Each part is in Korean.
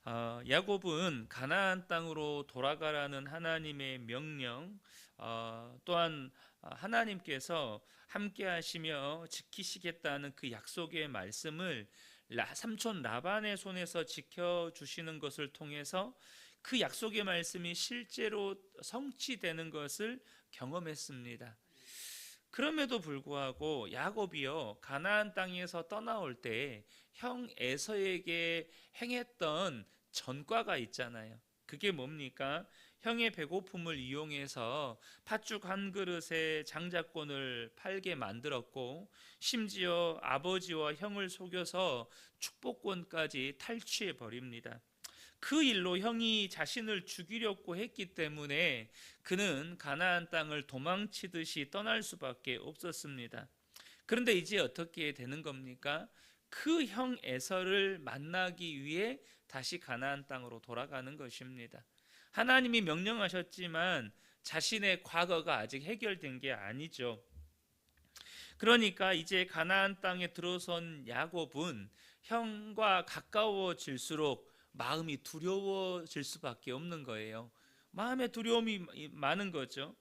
야곱은 가나안 땅으로 돌아가라는 하나님의 명령, 또한 하나님께서 함께 하시며 지키시겠다는 그 약속의 말씀을 삼촌 라반의 손에서 지켜주시는 것을 통해서 그 약속의 말씀이 실제로 성취되는 것을 경험했습니다. 그럼에도 불구하고 야곱이요 가나안 땅에서 떠나올 때 형 에서에게 행했던 전과가 있잖아요. 그게 뭡니까? 형의 배고픔을 이용해서 팥죽 한 그릇에 장자권을 팔게 만들었고, 심지어 아버지와 형을 속여서 축복권까지 탈취해 버립니다. 그 일로 형이 자신을 죽이려고 했기 때문에 그는 가나안 땅을 도망치듯이 떠날 수밖에 없었습니다. 그런데 이제 어떻게 되는 겁니까? 그 형 에서를 만나기 위해 다시 가나안 땅으로 돌아가는 것입니다. 하나님이 명령하셨지만 자신의 과거가 아직 해결된 게 아니죠. 그러니까 이제 가나안 땅에 들어선 야곱은 형과 가까워질수록 마음이 두려워질 수밖에 없는 거예요. 마음에 두려움이 많은 거죠.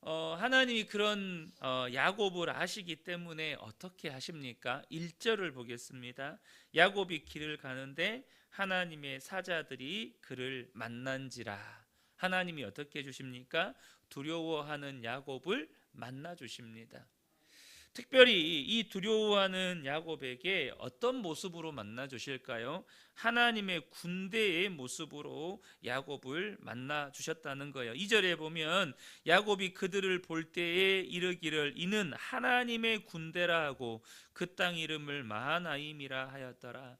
하나님이 그런 야곱을 아시기 때문에 어떻게 하십니까? 1절을 보겠습니다. 야곱이 길을 가는데 하나님의 사자들이 그를 만난지라. 하나님이 어떻게 해주십니까? 두려워하는 야곱을 만나 주십니다. 특별히 이 두려워하는 야곱에게 어떤 모습으로 만나 주실까요? 하나님의 군대의 모습으로 야곱을 만나 주셨다는 거예요. 2절에 보면 야곱이 그들을 볼 때에 이르기를 이는 하나님의 군대라 하고 그 땅 이름을 마하나임이라 하였더라.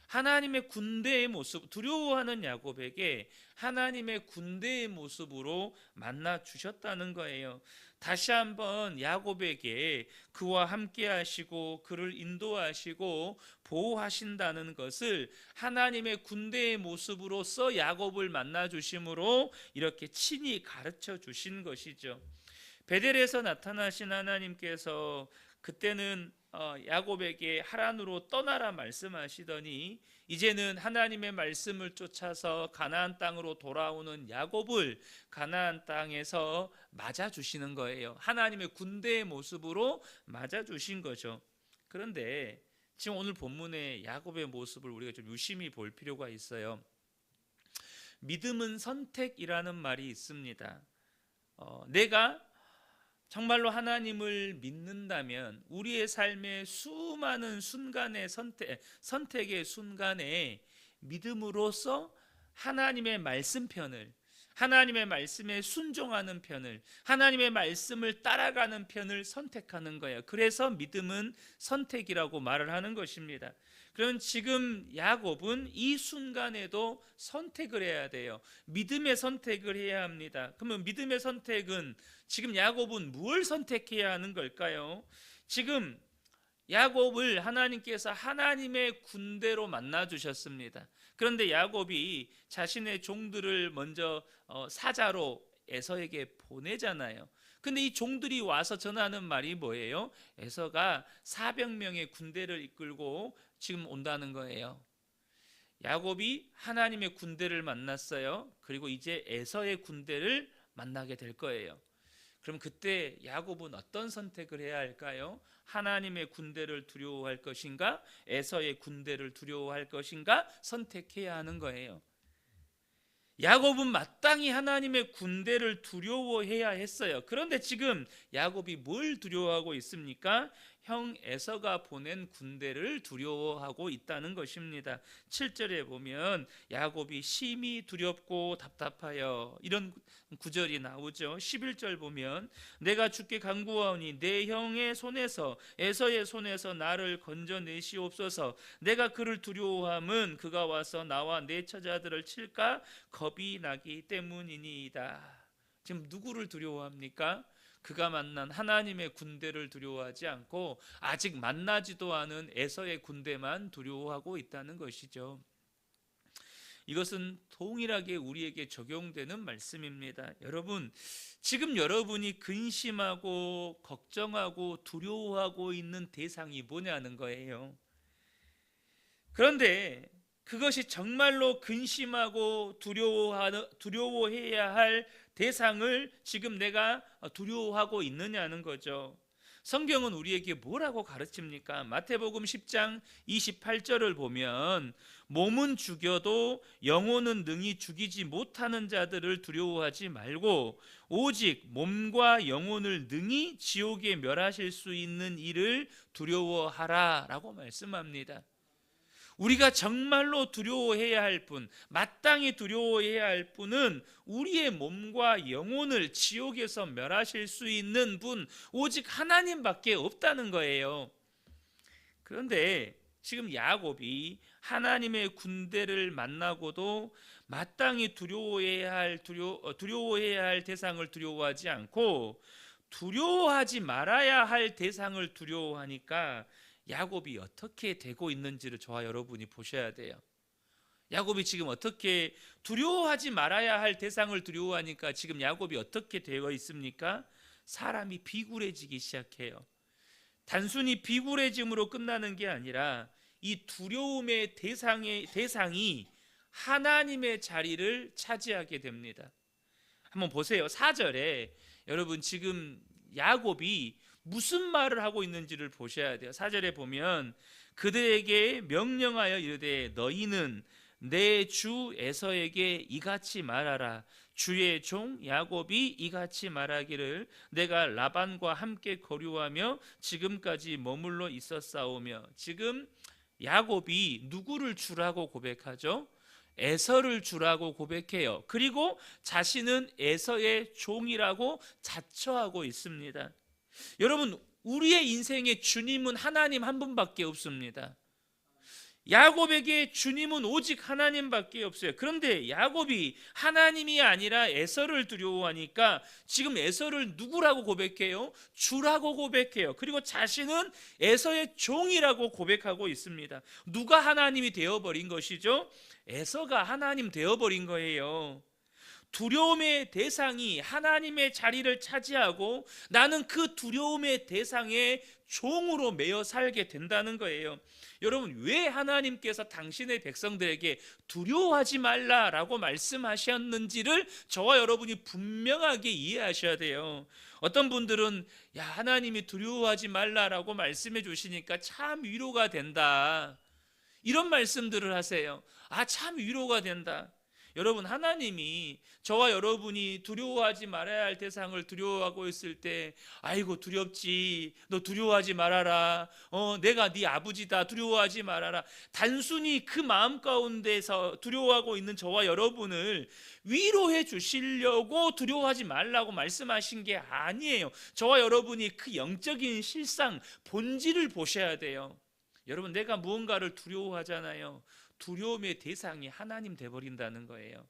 하나님의 군대의 모습, 두려워하는 야곱에게 하나님의 군대의 모습으로 만나 주셨다는 거예요. 다시 한번 야곱에게 그와 함께 하시고 그를 인도하시고 보호하신다는 것을 하나님의 군대의 모습으로서 야곱을 만나 주심으로 이렇게 친히 가르쳐 주신 것이죠. 베델에서 나타나신 하나님께서 그때는 야곱에게 하란으로 떠나라 말씀하시더니 이제는 하나님의 말씀을 쫓아서 가나안 땅으로 돌아오는 야곱을 가나안 땅에서 맞아 주시는 거예요. 하나님의 군대의 모습으로 맞아 주신 거죠. 그런데 지금 오늘 본문의 야곱의 모습을 우리가 좀 유심히 볼 필요가 있어요. 믿음은 선택이라는 말이 있습니다. 내가 정말로 하나님을 믿는다면 우리의 삶의 수많은 순간의 선택의 순간에 믿음으로써 하나님의 말씀 편을, 하나님의 말씀에 순종하는 편을, 하나님의 말씀을 따라가는 편을 선택하는 거예요. 그래서 믿음은 선택이라고 말을 하는 것입니다. 그럼 지금 야곱은 이 순간에도 선택을 해야 돼요. 믿음의 선택을 해야 합니다. 그러면 믿음의 선택은 지금 야곱은 무엇을 선택해야 하는 걸까요? 지금 야곱을 하나님께서 하나님의 군대로 만나 주셨습니다. 그런데 야곱이 자신의 종들을 먼저 사자로 에서에게 보내잖아요. 근데 이 종들이 와서 전하는 말이 뭐예요? 에서가 400명의 군대를 이끌고 지금 온다는 거예요. 야곱이 하나님의 군대를 만났어요. 그리고 이제 에서의 군대를 만나게 될 거예요. 그럼 그때 야곱은 어떤 선택을 해야 할까요? 하나님의 군대를 두려워할 것인가? 에서의 군대를 두려워할 것인가? 선택해야 하는 거예요. 야곱은 마땅히 하나님의 군대를 두려워해야 했어요. 그런데 지금 야곱이 뭘 두려워하고 있습니까? 형 에서가 보낸 군대를 두려워하고 있다는 것입니다. 7절에 보면 야곱이 심히 두렵고 답답하여 이런 구절이 나오죠. 11절 보면 내가 주께 간구하오니 내 형의 손에서 에서의 손에서 나를 건져내시옵소서. 내가 그를 두려워함은 그가 와서 나와 내 처자들을 칠까 겁이 나기 때문이니이다. 지금 누구를 두려워합니까? 그가 만난 하나님의 군대를 두려워하지 않고 아직 만나지도 않은 에서의 군대만 두려워하고 있다는 것이죠. 이것은 동일하게 우리에게 적용되는 말씀입니다. 여러분, 지금 여러분이 근심하고 걱정하고 두려워하고 있는 대상이 뭐냐는 거예요. 그런데 그것이 정말로 근심하고 두려워해야 할 대상을 지금 내가 두려워하고 있느냐는 거죠. 성경은 우리에게 뭐라고 가르칩니까? 마태복음 10장 28절을 보면 몸은 죽여도 영혼은 능히 죽이지 못하는 자들을 두려워하지 말고 오직 몸과 영혼을 능히 지옥에 멸하실 수 있는 이를 두려워하라 라고 말씀합니다. 우리가 정말로 두려워해야 할 분, 마땅히 두려워해야 할 분은 우리의 몸과 영혼을 지옥에서 멸하실 수 있는 분, 오직 하나님밖에 없다는 거예요. 그런데 지금 야곱이 하나님의 군대를 만나고도 마땅히 두려워해야 할 대상을 두려워하지 않고 두려워하지 말아야 할 대상을 두려워하니까 야곱이 어떻게 되고 있는지를 저와 여러분이 보셔야 돼요. 야곱이 지금 어떻게 두려워하지 말아야 할 대상을 두려워하니까 지금 야곱이 어떻게 되어 있습니까? 사람이 비굴해지기 시작해요. 단순히 비굴해짐으로 끝나는 게 아니라 이 두려움의 대상이 하나님의 자리를 차지하게 됩니다. 한번 보세요. 4절에 여러분 지금 야곱이 무슨 말을 하고 있는지를 보셔야 돼요. 4절에 보면 그들에게 명령하여 이르되 너희는 내 주 에서에게 이같이 말하라. 주의 종 야곱이 이같이 말하기를 내가 라반과 함께 거류하며 지금까지 머물러 있었사오며. 지금 야곱이 누구를 주라고 고백하죠? 에서를 주라고 고백해요. 그리고 자신은 에서의 종이라고 자처하고 있습니다. 여러분, 우리의 인생의 주님은 하나님 한 분밖에 없습니다. 야곱에게 주님은 오직 하나님밖에 없어요. 그런데 야곱이 하나님이 아니라 에서를 두려워하니까 지금 에서를 누구라고 고백해요? 주라고 고백해요. 그리고 자신은 에서의 종이라고 고백하고 있습니다. 누가 하나님이 되어버린 것이죠? 에서가 하나님 되어버린 거예요. 두려움의 대상이 하나님의 자리를 차지하고 나는 그 두려움의 대상의 종으로 매여 살게 된다는 거예요. 여러분, 왜 하나님께서 당신의 백성들에게 두려워하지 말라라고 말씀하셨는지를 저와 여러분이 분명하게 이해하셔야 돼요. 어떤 분들은 야, 하나님이 두려워하지 말라라고 말씀해 주시니까 참 위로가 된다, 이런 말씀들을 하세요. 아, 참 위로가 된다. 여러분, 하나님이 저와 여러분이 두려워하지 말아야 할 대상을 두려워하고 있을 때 아이고 두렵지, 너 두려워하지 말아라, 내가 네 아버지다, 두려워하지 말아라, 단순히 그 마음 가운데서 두려워하고 있는 저와 여러분을 위로해 주시려고 두려워하지 말라고 말씀하신 게 아니에요. 저와 여러분이 그 영적인 실상, 본질을 보셔야 돼요. 여러분, 내가 무언가를 두려워하잖아요. 두려움의 대상이 하나님 돼버린다는 거예요.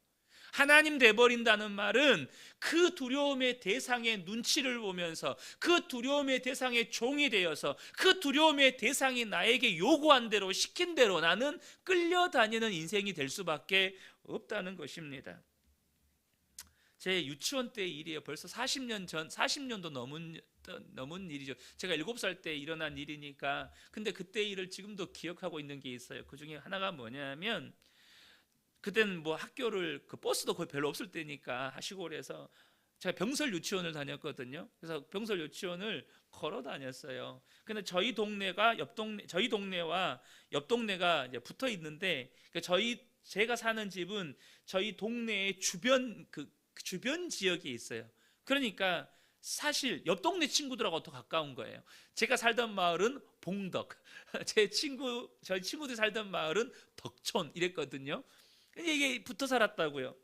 하나님 돼버린다는 말은 그 두려움의 대상의 눈치를 보면서 그 두려움의 대상의 종이 되어서 그 두려움의 대상이 나에게 요구한 대로, 시킨 대로 나는 끌려다니는 인생이 될 수밖에 없다는 것입니다. 제 유치원 때 일이에요. 벌써 40년도 넘은 일이죠. 제가 7살 때 일어난 일이니까. 근데 그때 일을 지금도 기억하고 있는 게 있어요. 그 중에 하나가 뭐냐면, 그때는 뭐 학교를, 그 버스도 거의 별로 없을 때니까 시골에서 제가 병설 유치원을 다녔거든요. 그래서 병설 유치원을 걸어 다녔어요. 근데 저희 동네와 옆 동네가 이제 붙어 있는데, 제가 사는 집은 저희 동네의 주변 지역에 있어요. 그러니까 사실 옆 동네 친구들하고 더 가까운 거예요. 제가 살던 마을은 봉덕, 저희 친구들이 살던 마을은 덕촌 이랬거든요. 이게 붙어 살았다고요.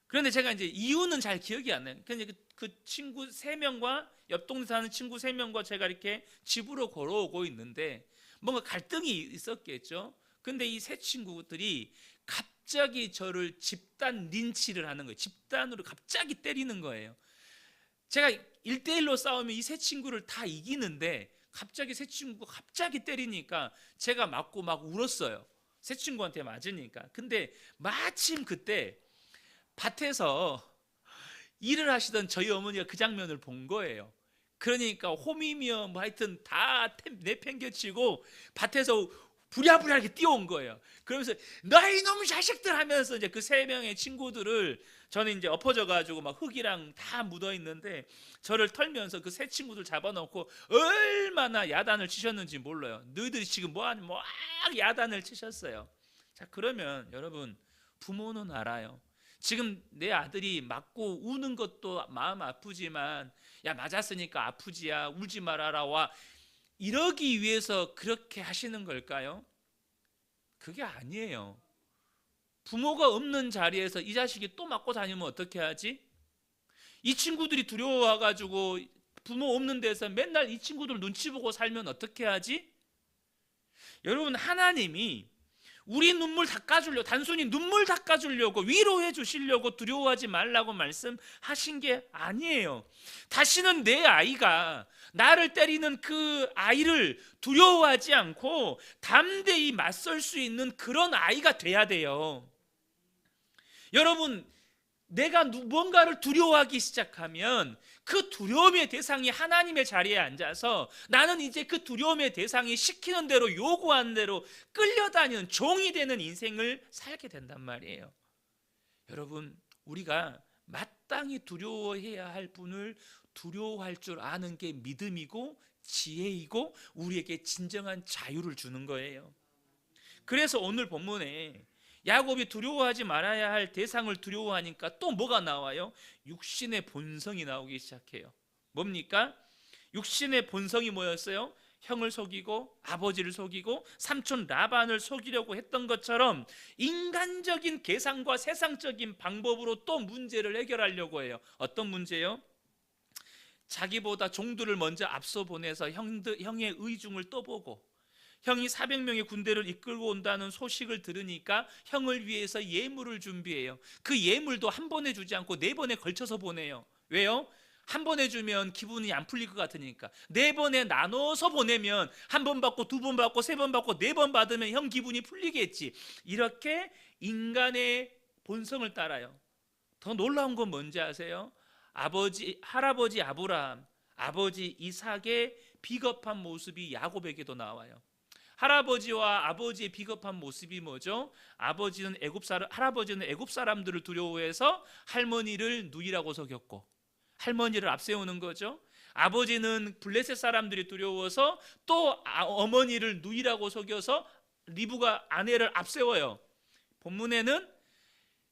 그런데 제가 이제 이유는 잘 기억이 안 나요. 근데 그 친구 3명과 옆 동네 사는 친구 3명과 제가 이렇게 집으로 걸어오고 있는데 뭔가 갈등이 있었겠죠. 근데 이 세 친구들이 갑자기 저를 집단 린치를 하는 거예요. 집단으로 갑자기 때리는 거예요. 제가 1대1로 싸우면 이 세 친구를 다 이기는데 갑자기 세 친구가 갑자기 때리니까 제가 맞고 막 울었어요. 세 친구한테 맞으니까. 근데 마침 그때 밭에서 일을 하시던 저희 어머니가 그 장면을 본 거예요. 그러니까 홈이며 뭐 하여튼 다 내팽개치고 밭에서 부랴부랴 이렇게 뛰어온 거예요. 그러면서 너희 놈 자식들 하면서 이제 그 세 명의 친구들을, 저는 이제 엎어져 가지고 막 흙이랑 다 묻어 있는데 저를 털면서 그 세 친구들 잡아놓고 얼마나 야단을 치셨는지 몰라요. 너희들이 지금 뭐하니, 막 야단을 치셨어요. 자, 그러면 여러분, 부모는 알아요. 지금 내 아들이 맞고 우는 것도 마음 아프지만, 야 맞았으니까 아프지야, 울지 말아라, 와, 이러기 위해서 그렇게 하시는 걸까요? 그게 아니에요. 부모가 없는 자리에서 이 자식이 또 맞고 다니면 어떻게 하지? 이 친구들이 두려워가지고 부모 없는 데서 맨날 이 친구들 눈치 보고 살면 어떻게 하지? 여러분, 하나님이 우리 눈물 닦아주려고, 단순히 눈물 닦아주려고, 위로해 주시려고 두려워하지 말라고 말씀하신 게 아니에요. 다시는 내 아이가 나를 때리는 그 아이를 두려워하지 않고 담대히 맞설 수 있는 그런 아이가 돼야 돼요. 여러분, 내가 뭔가를 두려워하기 시작하면 그 두려움의 대상이 하나님의 자리에 앉아서 나는 이제 그 두려움의 대상이 시키는 대로, 요구하는 대로 끌려다니는 종이 되는 인생을 살게 된단 말이에요. 여러분, 우리가 마땅히 두려워해야 할 분을 두려워할 줄 아는 게 믿음이고 지혜이고 우리에게 진정한 자유를 주는 거예요. 그래서 오늘 본문에 야곱이 두려워하지 말아야 할 대상을 두려워하니까 또 뭐가 나와요? 육신의 본성이 나오기 시작해요. 뭡니까? 육신의 본성이 뭐였어요? 형을 속이고 아버지를 속이고 삼촌 라반을 속이려고 했던 것처럼 인간적인 계산과 세상적인 방법으로 또 문제를 해결하려고 해요. 어떤 문제요? 자기보다 종들을 먼저 앞서 보내서 형의 의중을 떠보고, 형이 400명의 군대를 이끌고 온다는 소식을 들으니까 형을 위해서 예물을 준비해요. 그 예물도 한 번에 주지 않고 4번에 걸쳐서 보내요. 왜요? 한 번에 주면 기분이 안 풀릴 것 같으니까 4번에 나눠서 보내면 한 번 받고 2번 받고 3번 받고 4번 받으면 형 기분이 풀리겠지. 이렇게 인간의 본성을 따라요. 더 놀라운 건 뭔지 아세요? 할아버지 아브라함, 아버지 이삭의 비겁한 모습이 야곱에게도 나와요. 할아버지와 아버지의 비겁한 모습이 뭐죠? 할아버지는 애굽 사람들을 두려워해서 할머니를 누이라고 속였고, 할머니를 앞세우는 거죠. 아버지는 블레셋 사람들이 두려워서 또 어머니를 누이라고 속여서 리브가 아내를 앞세워요. 본문에는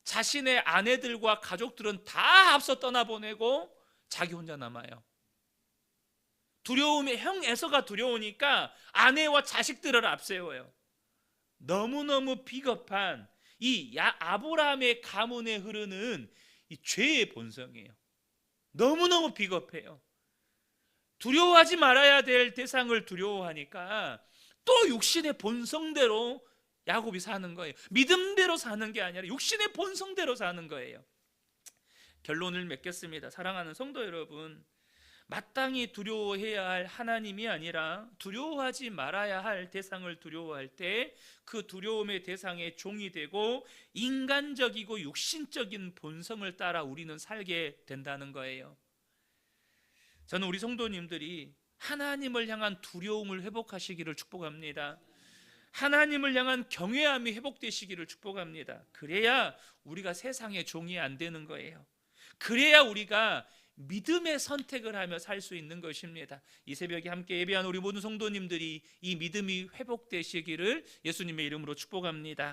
자신의 아내들과 가족들은 다 앞서 떠나보내고 자기 혼자 남아요. 두려움에, 형 에서가 두려우니까 아내와 자식들을 앞세워요. 너무너무 비겁한 이 아브라함의 가문에 흐르는 이 죄의 본성이에요. 너무너무 비겁해요. 두려워하지 말아야 될 대상을 두려워하니까 또 육신의 본성대로 야곱이 사는 거예요. 믿음대로 사는 게 아니라 육신의 본성대로 사는 거예요. 결론을 맺겠습니다. 사랑하는 성도 여러분, 마땅히 두려워해야 할 하나님이 아니라 두려워하지 말아야 할 대상을 두려워할 때 그 두려움의 대상의 종이 되고 인간적이고 육신적인 본성을 따라 우리는 살게 된다는 거예요. 저는 우리 성도님들이 하나님을 향한 두려움을 회복하시기를 축복합니다. 하나님을 향한 경외함이 회복되시기를 축복합니다. 그래야 우리가 세상의 종이 안 되는 거예요. 그래야 우리가 믿음의 선택을 하며 살 수 있는 것입니다. 이 새벽에 함께 예배한 우리 모든 성도님들이 이 믿음이 회복되시기를 예수님의 이름으로 축복합니다.